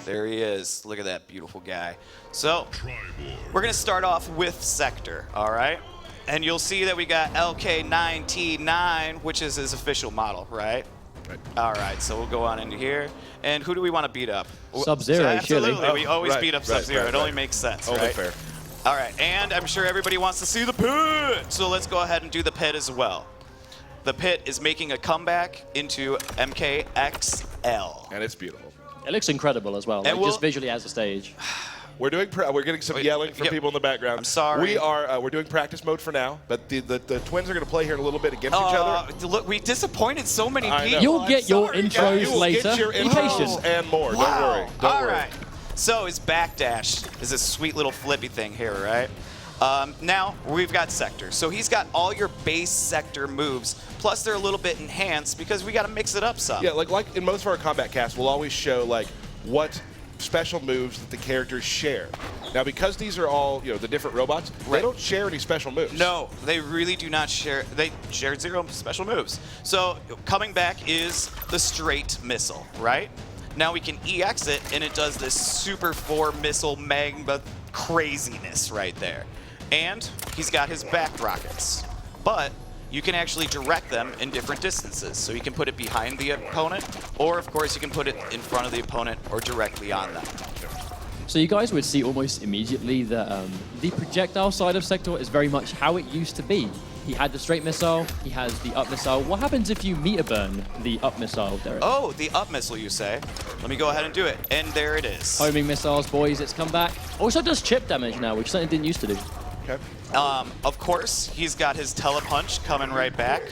There he is. Look at that beautiful guy. So, we're going to start off with Sektor, all right? And you'll see that we got LK9T9, which is his official model, right? Right. All right, so we'll go on into here. And who do we want to beat up? Sub-Zero, Absolutely. surely. We always Right, beat up right, Sub-Zero. right, It only right. makes sense, Only right? fair. All right, and I'm sure everybody wants to see the pit. So let's go ahead and do the pit as well. The pit is making a comeback into MKXL. And it's beautiful. It looks incredible as well, like, just visually as a stage. We're getting some yelling from people in the background. I'm sorry. We're doing practice mode for now, but the twins are going to play here in a little bit against each other. Look, we disappointed so many I know. people. You'll I'm get your sorry, intros guys. You will later. get your Be intros patient. and more. Wow. Don't worry. Don't All worry. right. So his backdash is a sweet little flippy thing here, right? Now we've got Sektor. So he's got all your base Sektor moves, plus they're a little bit enhanced because we got to mix it up some. Yeah, like in most of our combat casts, we'll always show like what special moves that the characters share. Now, because these are all the different robots, they don't share any special moves. No, they really do not share. They share 0 special moves. So coming back is the straight missile, right? Now we can EX it, and it does this Super 4 missile magma craziness right there. And he's got his back rockets. But you can actually direct them in different distances. So you can put it behind the opponent, or of course you can put it in front of the opponent or directly on them. So you guys would see almost immediately that the projectile side of Sektor is very much how it used to be. He had the straight missile, he has the up missile. What happens if you meter burn the up missile, Derek? Oh, the up missile, you say? Let me go ahead and do it. And there it is. Homing missiles, boys, it's come back. Also does chip damage now, which something it didn't used to do. Okay. Of course, he's got his telepunch coming right back,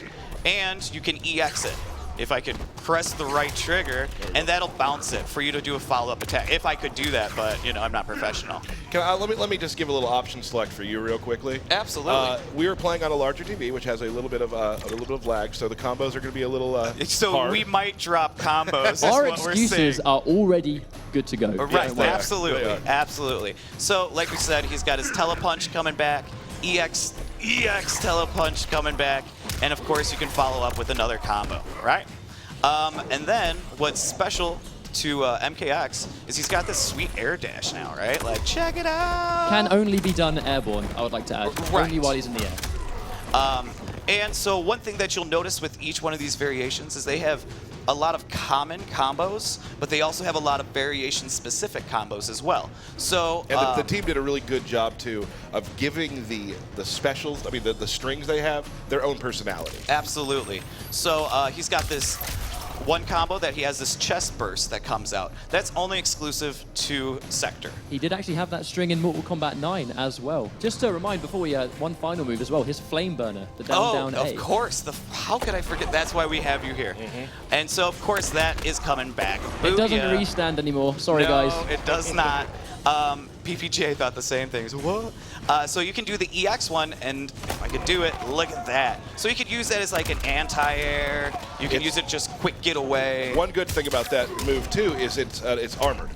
and you can EX it. If I could press the right trigger, and that'll bounce it for you to do a follow-up attack. If I could do that, but I'm not professional. Let me just give a little option select for you real quickly. Absolutely. We are playing on a larger TV, which has a little bit of lag, so the combos are going to be a little so hard. we might drop combos. is Our what we're excuses saying. are already good to go. Right, they are. absolutely, They are. absolutely. So, like we said, he's got his telepunch coming back, EX telepunch coming back, and of course you can follow up with another combo, right? And then what's special to MKX is he's got this sweet air dash now, right? Like, check it out. Can only be done airborne, I would like to add. Right. Only while he's in the air. And so one thing that you'll notice with each one of these variations is they have a lot of common combos, but they also have a lot of variation-specific combos as well. So And the team did a really good job, too, of giving the specials, the strings they have, their own personality. Absolutely. So he's got this one combo that he has this chest burst that comes out. That's only exclusive to Sektor. He did actually have that string in Mortal Kombat 9 as well. Just to remind, before we one final move as well, his flame burner, the down A. Of course. How could I forget? That's why we have you here. And so, of course, that is coming back. It doesn't Booyah. restand anymore. Sorry, No, guys. it does not. PPJ thought the same thing. So, what? So you can do the EX one, and if I could do it, look at that. So you could use that as like an anti-air. You can use it just quick getaway. One good thing about that move, too, is it's armored.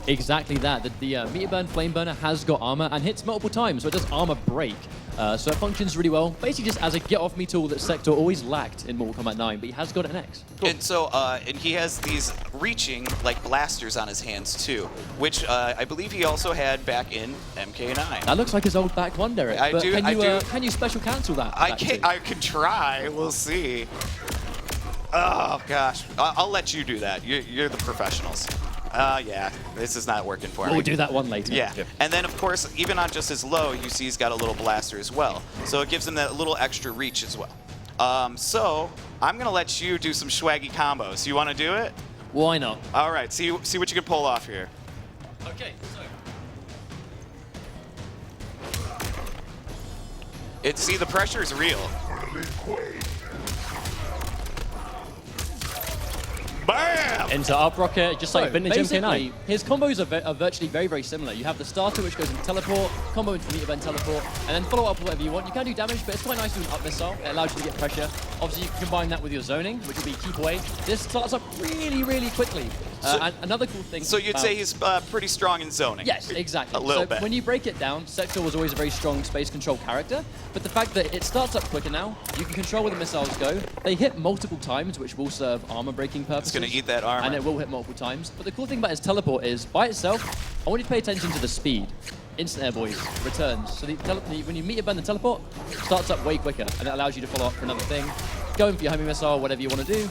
Exactly that. The meter burn flame burner has got armor and hits multiple times, so it does armor break. So it functions really well, basically just as a get-off-me tool that Sektor always lacked in Mortal Kombat 9, but he has got it in X. Cool. And so, and he has these reaching, like, blasters on his hands, too, which I believe he also had back in MK9. That looks like his old back one, Derek. I but do- can I you, do. Can you special cancel that? I back can two? I could try. We'll see. Oh, gosh. I'll let you do that. You're the professionals. Yeah, this is not working for me. We'll do that one later. Yeah. And then, of course, even on just his low, you see he's got a little blaster as well. So it gives him that little extra reach as well. So I'm going to let you do some swaggy combos. You want to do it? Why not? All right. See what you can pull off here. Okay, so. See, the pressure is real. Bam! Into up rocket, just like vintage basically, MK9. His combos are virtually very, very similar. You have the starter, which goes into teleport, combo into meter burn teleport, and then follow up with whatever you want. You can do damage, but it's quite nice to do an up missile. It allows you to get pressure. Obviously, you can combine that with your zoning, which will be keep away. This starts up really, really quickly. And another cool thing. So you'd say he's pretty strong in zoning? Yes, exactly. A little so bit. when you break it down, Sektor was always a very strong space control character, but the fact that it starts up quicker now, you can control where the missiles go. They hit multiple times, which will serve armor breaking purposes. It's going to eat that armor. and it will hit multiple times. But the cool thing about his teleport is, by itself, I want you to pay attention to the speed. Instant air, boys, returns. So when you meet your bend, the teleport starts up way quicker, and it allows you to follow up for another thing. Go in for your homing missile, whatever you want to do.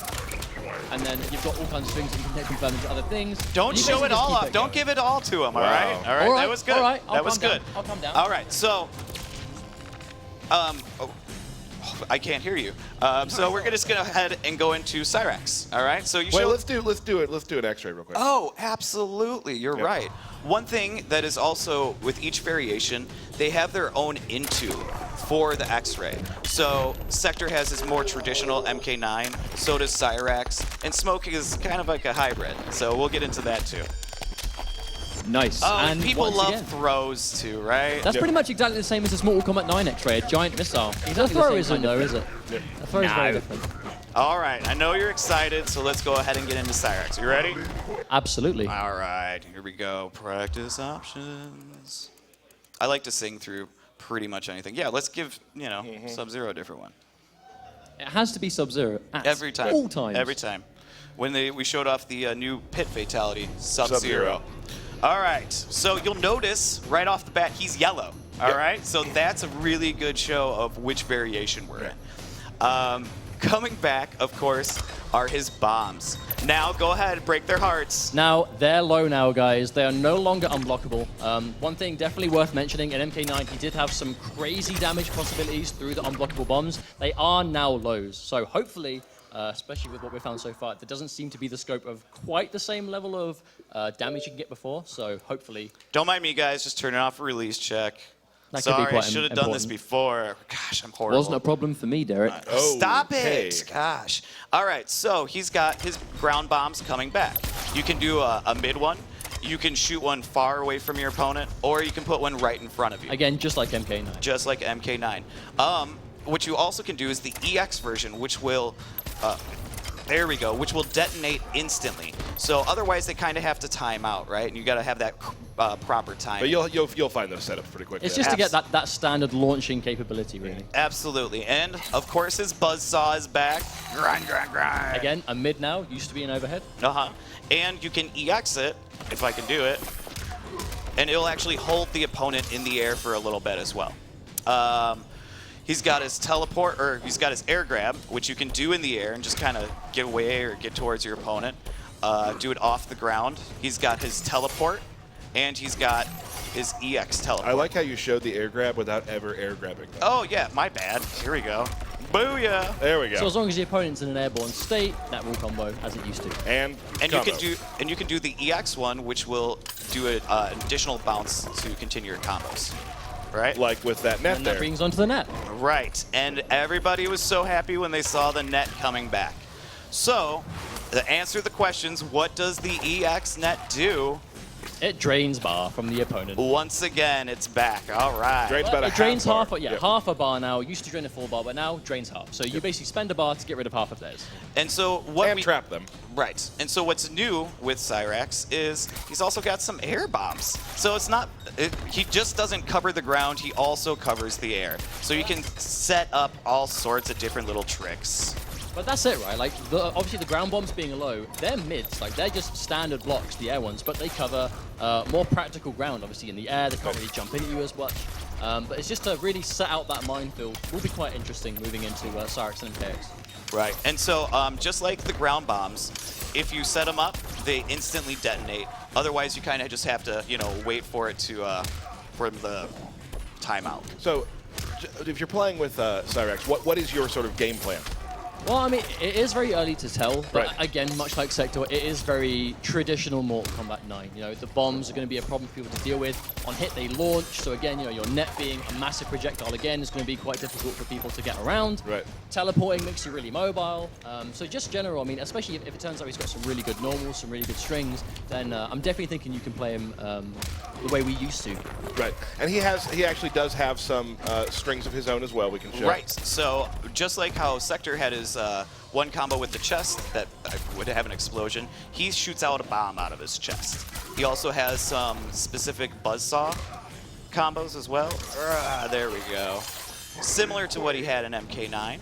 And then you've got all kinds of strings that you can confirm into other things. Don't show it all off. Don't give it all to him, all right? All right, that was good. All right, that was good. I'll come down. All right, so... I can't hear you. So we're just going to head and go into Cyrax, all right? So you Wait, let's do an X-ray real quick. Oh, absolutely. You're right. One thing that is also with each variation, they have their own into for the X-ray. So Sektor has his more traditional MK9, so does Cyrax, and Smoke is kind of like a hybrid. So we'll get into that too. Nice. Oh, and people love again, throws too, right? That's pretty much exactly the same as this Mortal Kombat 9 X-ray, a giant missile. Exactly the throw isn't though, is it? The throw is very different. All right, I know you're excited, so let's go ahead and get into Cyrax. You ready? Absolutely. All right, here we go. Practice options. I like to sing through pretty much anything. Yeah, let's give, Sub-Zero a different one. It has to be Sub-Zero at every time. all times. Every time. When we showed off the new pit fatality, Sub-Zero. All right, so you'll notice right off the bat he's yellow. All right, so that's a really good show of which variation we're in. Coming back, of course, are his bombs. Now, go ahead, break their hearts. Now, they're low now, guys. They are no longer unblockable. One thing definitely worth mentioning, in MK9, he did have some crazy damage possibilities through the unblockable bombs. They are now lows, so hopefully, especially with what we've found so far, there doesn't seem to be the scope of quite the same level of damage you can get before, so hopefully... Don't mind me, guys. Just turning off a release check. That could be Sorry, quite I should have done this before. Gosh, I'm horrible. Wasn't a problem for me, Derek. Stop it! Gosh. All right, so he's got his ground bombs coming back. You can do a mid one. You can shoot one far away from your opponent, or you can put one right in front of you. Again, just like MK9. Just like MK9. What you also can do is the EX version, which will... there we go, which will detonate instantly. So otherwise, they kind of have to time out, right? And you got to have that proper time. But you'll find those setups pretty quickly. It's just to get that standard launching capability, really. Absolutely. And, of course, his buzzsaw is back. Grind, grind, grind. Again, a mid now. Used to be an overhead. And you can EX it, if I can do it. And it'll actually hold the opponent in the air for a little bit as well. He's got his teleport, or he's got his air grab, which you can do in the air and just kind of get away or get towards your opponent. Do it off the ground. He's got his teleport, and he's got his EX teleport. I like how you showed the air grab without ever air grabbing them. Oh, yeah, my bad. Here we go. Booyah! There we go. So as long as the opponent's in an airborne state, that will combo as it used to. And you can do the EX one, which will do an additional bounce to continue your combos. Right? Like with that net and there. that brings onto the net. Right. And everybody was so happy when they saw the net coming back. So, to answer the questions, what does the EX net do? It drains bar from the opponent. Once again, it's back. All right. Drains about it drains half bar. Half a bar now. Used to drain a full bar, but now drains half. So you basically spend a bar to get rid of half of theirs. And so trap them. Right. And so what's new with Cyrax is he's also got some air bombs. So it's not he just doesn't cover the ground, he also covers the air. So you can set up all sorts of different little tricks. But that's it, right? Like, obviously the ground bombs being low, they're mids. Like, they're just standard blocks, the air ones, but they cover more practical ground, obviously, in the air. They can't really jump into you as much. But it's just to really set out that minefield. Will be quite interesting moving into Cyrax and MKX. Right. And so, just like the ground bombs, if you set them up, they instantly detonate. Otherwise, you kind of just have to, wait for it to, for the timeout. So, if you're playing with Cyrax, what is your sort of game plan? Well, I mean, it is very early to tell, but again, much like Sektor, it is very traditional Mortal Kombat 9. The bombs are going to be a problem for people to deal with. On hit, they launch, so again, your net being a massive projectile again is going to be quite difficult for people to get around. Right. Teleporting makes you really mobile. So just general, I mean, especially if it turns out he's got some really good normals, some really good strings, then I'm definitely thinking you can play him the way we used to. Right. And he actually does have some strings of his own as well we can show. Right. So just like how Sektor had his one combo with the chest that would have an explosion, he shoots out a bomb out of his chest. He also has some specific buzzsaw combos as well. There we go. Similar to what he had in MK9.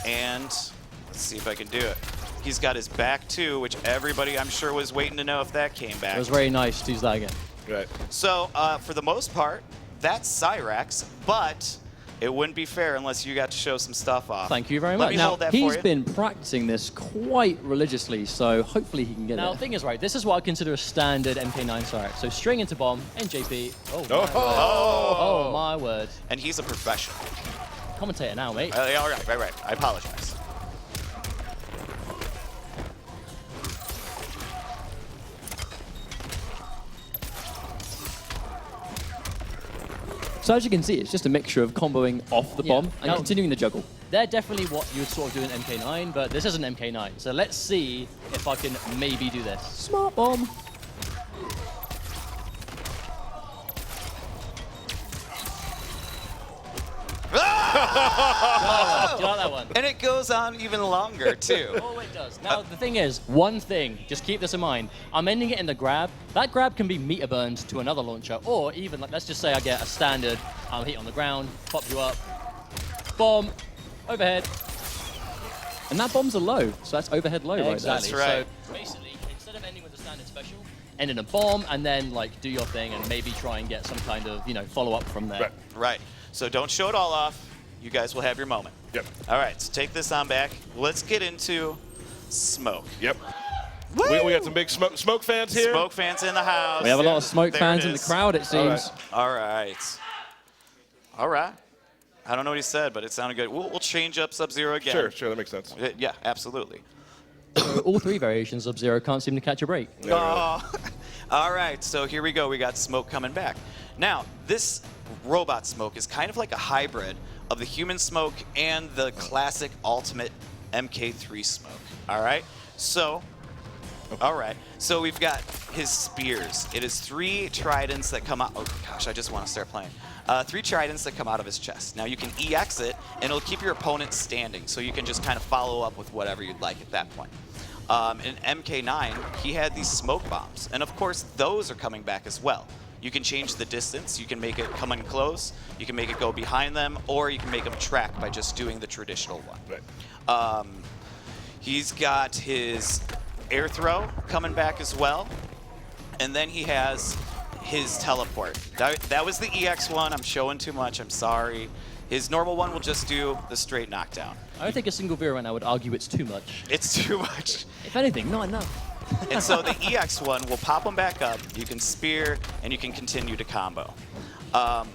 And let's see if I can do it. He's got his back too, which everybody I'm sure was waiting to know if that came back. It was very nice to use that again. Right. So for the most part, that's Cyrax, but it wouldn't be fair unless you got to show some stuff off. Thank you very Let much. me Now, hold that for he's you. been practicing this quite religiously, so hopefully he can get it. Now, the thing is, right, this is what I consider a standard MK9 Cyrax. So string into bomb, NJP. Oh, my word. Oh, my word. And he's a professional. Commentator now, mate. All right. I apologize. So as you can see, it's just a mixture of comboing off the bomb and Now, continuing the juggle. They're definitely what you would sort of do in MK9, but this isn't MK9. So let's see if I can maybe do this. Smart bomb. Do you like that one? And it goes on even longer, too. Oh, it does. Now, the thing is, one thing, just keep this in mind. I'm ending it in the grab. That grab can be meter burned to another launcher, or even, like, let's just say I get a standard hit on the ground, pop you up, bomb, overhead. And that bomb's a low, so that's overhead low right Exactly. That's right. So basically, instead of ending with a standard special, end in a bomb, and then, like, do your thing and maybe try and get some kind of, follow-up from there. Right. Right. So don't show it all off. You guys will have your moment. Yep. All right, so take this on back. Let's get into Smoke. Yep. We got some big smoke fans here. Smoke fans in the house. We have a lot of Smoke There fans it in the is. crowd, it seems. All right. All right. I don't know what he said, but it sounded good. We'll change up Sub-Zero again. Sure, that makes sense. Yeah, absolutely. All three variations of Zero can't seem to catch a break. Oh. All right, so here we go. We got Smoke coming back. Now, this robot Smoke is kind of like a hybrid of the human Smoke and the classic ultimate MK3 Smoke. All right? So, we've got his spears. It is 3 tridents that come out. Oh, gosh, I just want to start playing. 3 tridents that come out of his chest. Now, you can EX it, and it'll keep your opponent standing, so you can just kind of follow up with whatever you'd like at that point. In MK9, he had these smoke bombs, and of course, those are coming back as well. You can change the distance, you can make it come in close, you can make it go behind them, or you can make them track by just doing the traditional one. Right. He's got his air throw coming back as well, and then he has his teleport. That was the EX one. I'm showing too much, I'm sorry. His normal one will just do the straight knockdown. I don't think a single viewer right now would argue it's too much. It's too much. If anything, not enough. And so the EX one will pop them back up, you can spear, and you can continue to combo. Well,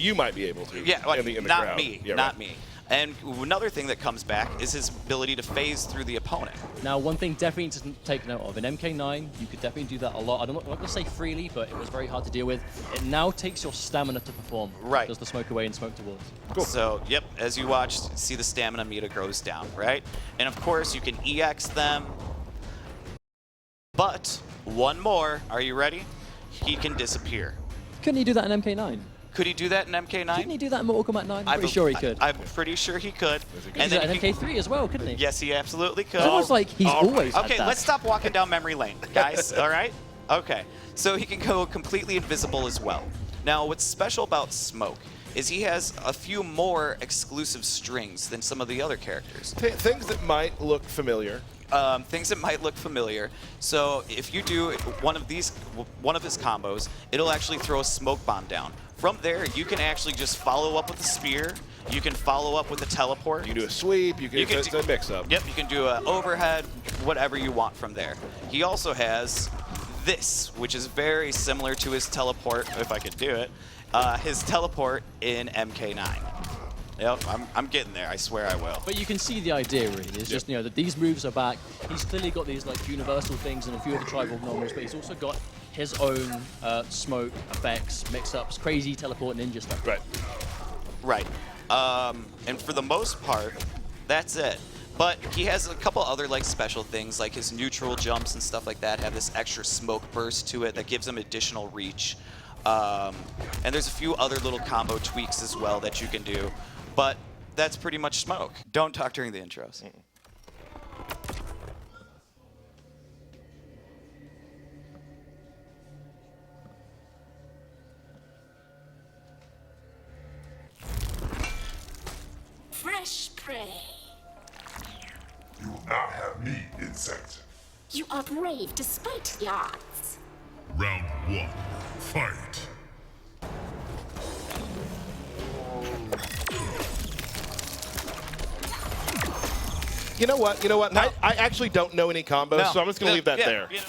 you might be able to. Yeah, well, in the not crowd. me, Yeah, not right. me. And another thing that comes back is his ability to phase through the opponent. Now, one thing definitely to take note of, in MK9, you could definitely do that a lot. I'm not going to say freely, but it was very hard to deal with. It now takes your stamina to perform. Right. Does the smoke away and smoke towards. Cool. So, yep, as you watch, see the stamina meter goes down, right? And of course, you can EX them. But one more, are you ready? He can disappear. Couldn't he do that in MK9? Could he do that in MK9? Didn't he do that in Mortal Kombat 9? I'm pretty sure he could. I'm pretty sure he could. He And did that then in he MK3 as well, couldn't he? yes, he absolutely could. It's almost like he's always had Okay, that. let's stop walking down memory lane, guys, all right? Okay, so he can go completely invisible as well. Now, what's special about Smoke is he has a few more exclusive strings than some of the other characters. Things that might look familiar. Things that might look familiar. So if you do one of his combos, it'll actually throw a smoke bomb down. From there, you can actually just follow up with a spear. You can follow up with a teleport. You can do a sweep. It's a mix-up. Yep, you can do an overhead, whatever you want from there. He also has this, which is very similar to his teleport, if I could do it, his teleport in MK9. Yep, I'm getting there. I swear I will. But you can see the idea, really. It's just, that these moves are back. He's clearly got these, like, universal things and a few of the Triborg normals, but he's also got his own smoke effects, mix-ups, crazy teleport ninja stuff. Right. Right. And for the most part, that's it. But he has a couple other like special things, like his neutral jumps and stuff like that have this extra smoke burst to it that gives him additional reach. And there's a few other little combo tweaks as well that you can do. But that's pretty much Smoke. Don't talk during the intros. Fresh prey. You will not have me in set. You are brave despite the odds. Round 1, fight. You know what? I actually don't know any combos, No. so I'm just going to leave that Yeah, there. you know.